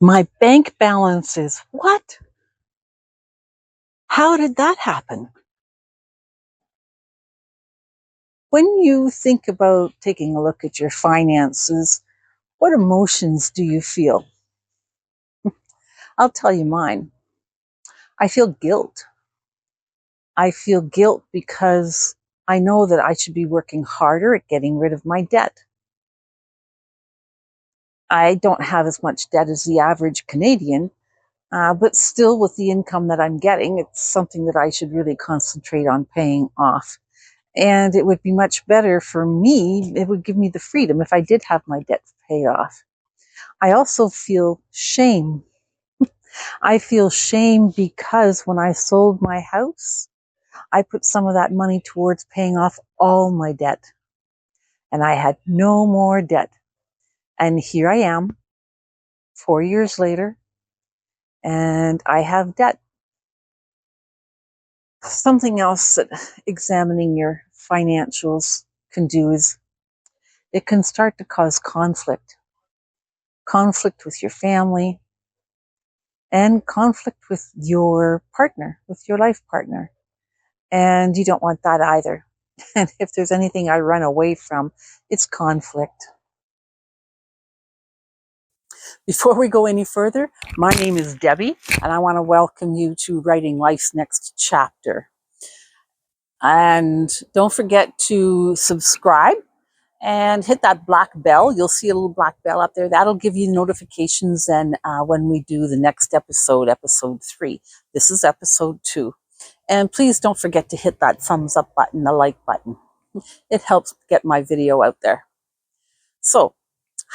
My bank balance is what? How did that happen? When you think about taking a look at your finances, what emotions do you feel? I'll tell you mine. I feel guilt. I feel guilt because I know that I should be working harder at getting rid of my debt. I don't have as much debt as the average Canadian, but still with the income that I'm getting, it's something that I should really concentrate on paying off. And it would be much better for me. It would give me the freedom if I did have my debt paid off. I also feel shame. I feel shame because when I sold my house, I put some of that money towards paying off all my debt. And I had no more debt. And here I am, 4 years later, and I have debt. Something else that examining your financials can do is it can start to cause conflict with your family, and conflict with your partner, with your life partner. And you don't want that either. And if there's anything I run away from, it's conflict. Before we go any further, my name is Debbie, and I want to welcome you to Writing Life's Next Chapter. And don't forget to subscribe and hit that black bell. You'll see a little black bell up there. That'll give you notifications then when we do the next episode, episode 3. This is episode 2. And please don't forget to hit that thumbs up button, the like button. It helps get my video out there. So,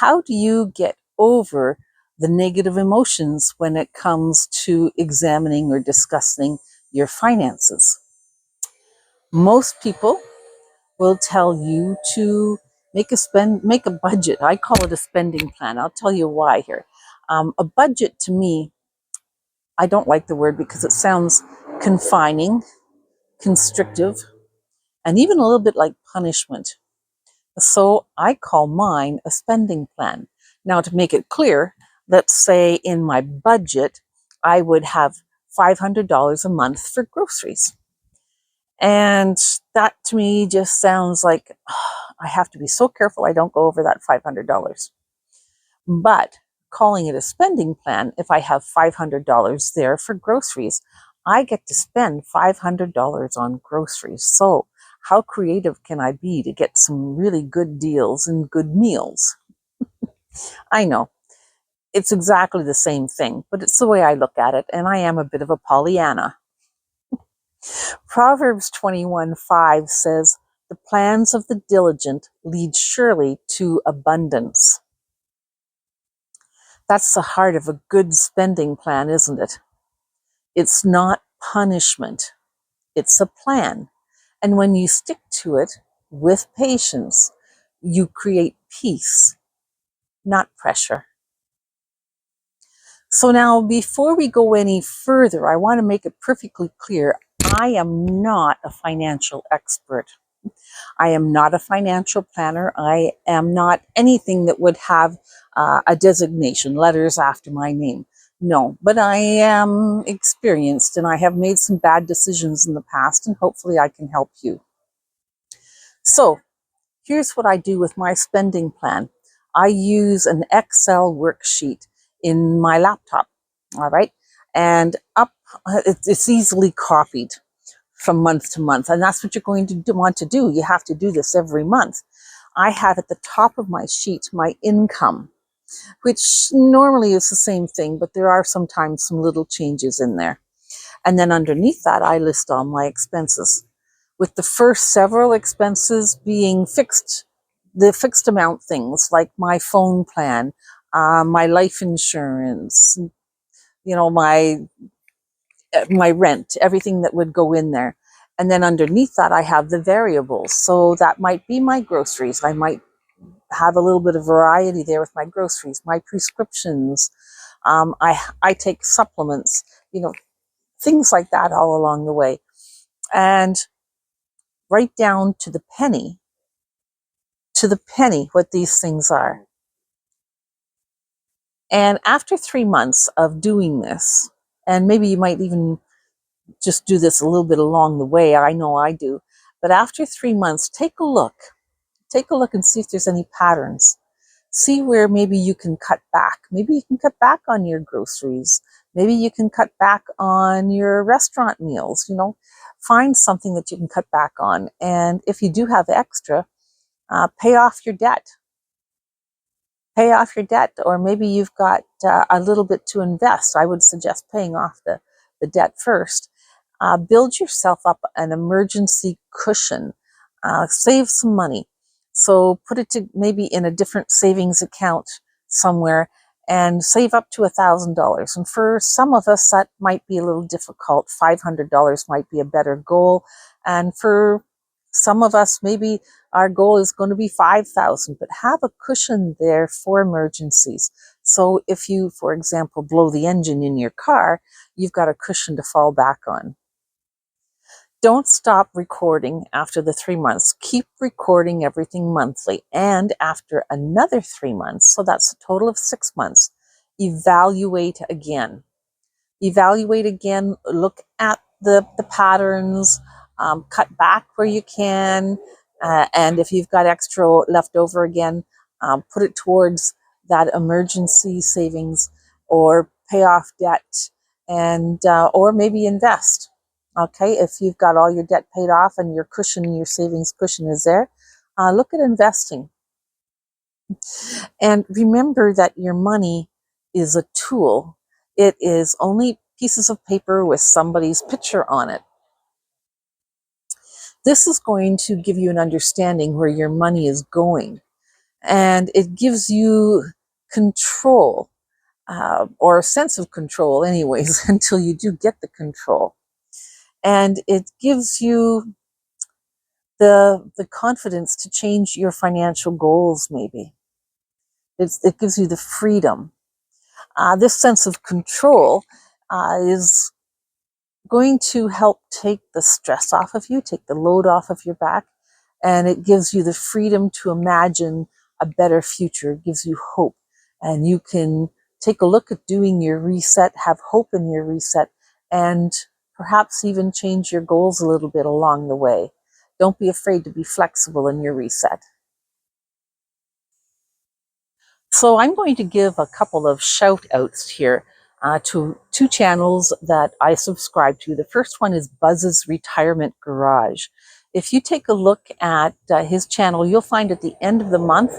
how do you get over the negative emotions when it comes to examining or discussing your finances? Most people will tell you to make a budget. I call it a spending plan. I'll tell you why here. A budget to me, I don't like the word because it sounds confining, constrictive, and even a little bit like punishment. So I call mine a spending plan. Now, to make it clear, let's say in my budget, I would have $500 a month for groceries. And that to me just sounds like I have to be so careful I don't go over that $500. But calling it a spending plan, if I have $500 there for groceries, I get to spend $500 on groceries. So how creative can I be to get some really good deals and good meals? I know it's exactly the same thing, but it's the way I look at it, and I am a bit of a Pollyanna. Proverbs 21:5 says, "The plans of the diligent lead surely to abundance." That's the heart of a good spending plan, isn't it? It's not punishment. It's a plan. And when you stick to it with patience, you create peace, not pressure. So now, before we go any further, I want to make it perfectly clear, I am not a financial expert. I am not a financial planner. I am not anything that would have a designation, letters after my name. No, but I am experienced and I have made some bad decisions in the past, and hopefully I can help you. So here's what I do with my spending plan. I use an Excel worksheet in my laptop, all right? And it's easily copied from month to month. And that's what you're going to want to do. You have to do this every month. I have at the top of my sheet my income, which normally is the same thing, but there are sometimes some little changes in there. And then underneath that, I list all my expenses, with the first several expenses being fixed, the fixed amount things like my phone plan, my life insurance, my rent, everything that would go in there. And then underneath that, I have the variables. So that might be my groceries. I might have a little bit of variety there with my groceries, my prescriptions. I take supplements, things like that all along the way. And right down to the penny, what these things are. And after 3 months of doing this, and maybe you might even just do this a little bit along the way, I know I do, but after 3 months, take a look. Take a look and see if there's any patterns. See where maybe you can cut back. Maybe you can cut back on your groceries. Maybe you can cut back on your restaurant meals, find something that you can cut back on. And if you do have extra, pay off your debt. Pay off your debt, or maybe you've got a little bit to invest. I would suggest paying off the debt first. Build yourself up an emergency cushion. Save some money. So put it to maybe in a different savings account somewhere and save up to $1,000. And for some of us, that might be a little difficult. $500 might be a better goal. And for some of us, maybe our goal is going to be 5,000, but have a cushion there for emergencies. So if you, for example, blow the engine in your car, you've got a cushion to fall back on. Don't stop recording after the 3 months. Keep recording everything monthly. And after another 3 months, so that's a total of 6 months, evaluate again. Evaluate again, look at the patterns, cut back where you can, and if you've got extra left over again, put it towards that emergency savings or pay off debt, and or maybe invest. Okay, if you've got all your debt paid off and your cushion, your savings cushion is there, look at investing. And remember that your money is a tool. It is only pieces of paper with somebody's picture on it. This is going to give you an understanding where your money is going. And it gives you control, or a sense of control anyways, until you do get the control. And it gives you the confidence to change your financial goals, maybe. It gives you the freedom. This sense of control is going to help take the stress off of you, take the load off of your back, and it gives you the freedom to imagine a better future. It gives you hope, and you can take a look at doing your reset, have hope in your reset, and perhaps even change your goals a little bit along the way. Don't be afraid to be flexible in your reset. So I'm going to give a couple of shout outs here to two channels that I subscribe to. The first one is Buzz's Retirement Garage. If you take a look at his channel, you'll find at the end of the month,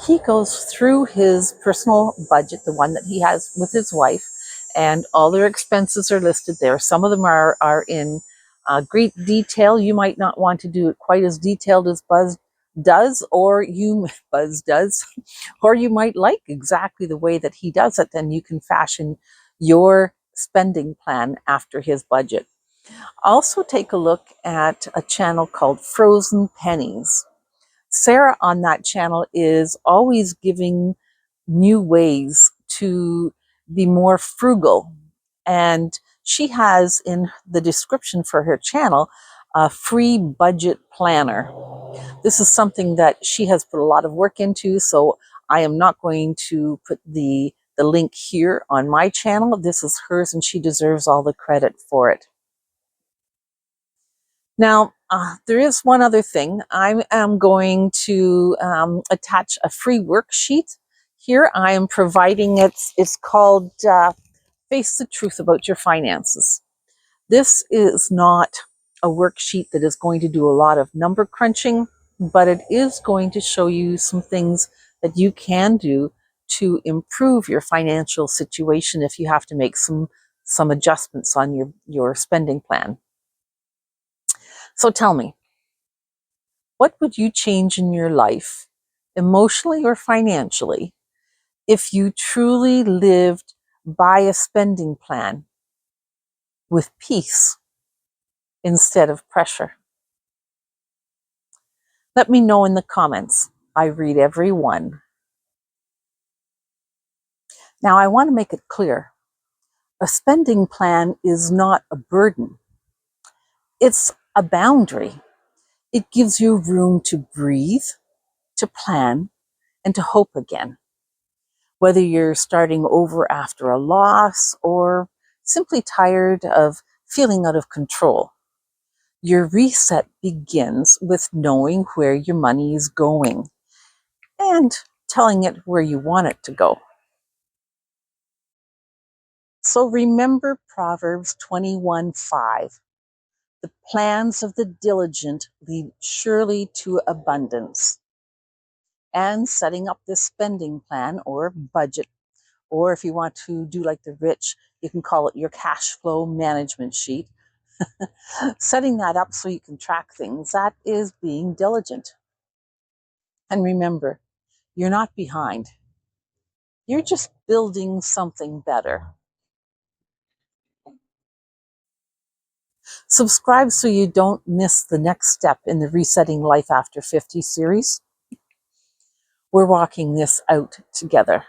he goes through his personal budget, the one that he has with his wife, and all their expenses are listed there. Some of them are in great detail. You might not want to do it quite as detailed as Buzz does, or Buzz does, or you might like exactly the way that he does it. Then you can fashion your spending plan after his budget. Also take a look at a channel called Frozen Pennies. Sarah on that channel is always giving new ways to be more frugal. And she has in the description for her channel a free budget planner. This is something that she has put a lot of work into, so I am not going to put the link here on my channel. This is hers, and she deserves all the credit for it. Now, there is one other thing. I am going to attach a free worksheet. Here I am providing it. It's called Face the Truth About Your Finances. This is not a worksheet that is going to do a lot of number crunching, but it is going to show you some things that you can do to improve your financial situation if you have to make some adjustments on your spending plan. So tell me, what would you change in your life, emotionally or financially, if you truly lived by a spending plan with peace instead of pressure? Let me know in the comments. I read every one. Now, I want to make it clear. A spending plan is not a burden. It's a boundary. It gives you room to breathe, to plan, and to hope again. Whether you're starting over after a loss or simply tired of feeling out of control, your reset begins with knowing where your money is going and telling it where you want it to go. So remember Proverbs 21:5. The plans of the diligent lead surely to abundance. And setting up this spending plan or budget, or if you want to do like the rich, you can call it your cash flow management sheet. Setting that up so you can track things, that is being diligent. And remember, you're not behind. You're just building something better. Subscribe so you don't miss the next step in the Resetting Life After 50 series. We're walking this out together.